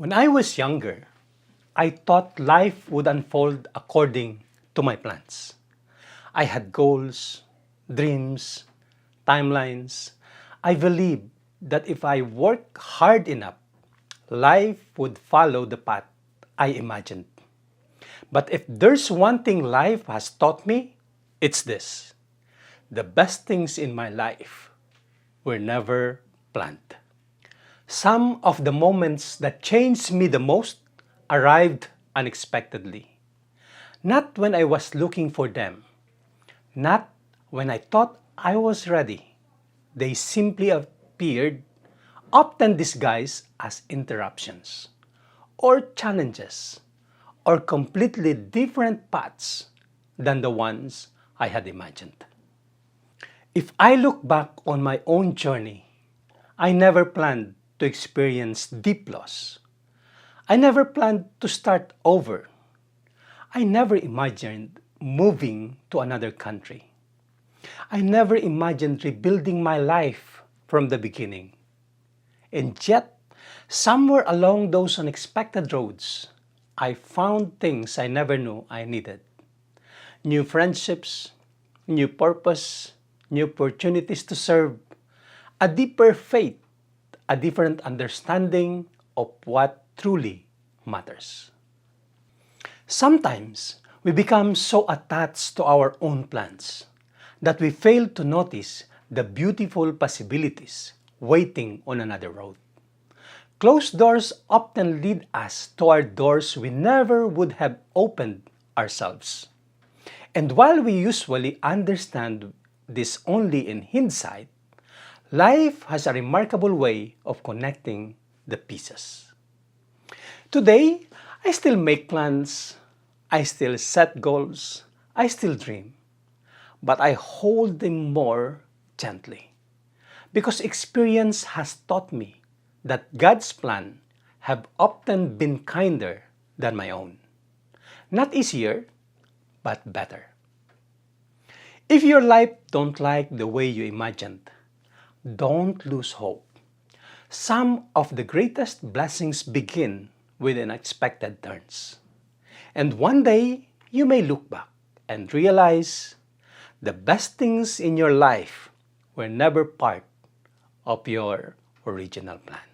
When I was younger, I thought life would unfold according to my plans. I had goals, dreams, timelines. I believed that if I worked hard enough, life would follow the path I imagined. But if there's one thing life has taught me, it's this: the best things in my life were never planned. Some of the moments that changed me the most arrived unexpectedly. Not when I was looking for them, not when I thought I was ready. They simply appeared, often disguised as interruptions, or challenges, or completely different paths than the ones I had imagined. If I look back on my own journey, I never planned to experience deep loss. I never planned to start over. I never imagined moving to another country. I never imagined rebuilding my life from the beginning. And yet, somewhere along those unexpected roads, I found things I never knew I needed. New friendships, new purpose, new opportunities to serve, a deeper faith, a different understanding of what truly matters. Sometimes we become so attached to our own plans that we fail to notice the beautiful possibilities waiting on another road. Closed doors often lead us toward doors we never would have opened ourselves. And while we usually understand this only in hindsight, life has a remarkable way of connecting the pieces. Today, I still make plans, I still set goals, I still dream, but I hold them more gently. Because experience has taught me that God's plan have often been kinder than my own. Not easier, but better. If your life don't like the way you imagined, don't lose hope. Some of the greatest blessings begin with unexpected turns. And one day, you may look back and realize the best things in your life were never part of your original plan.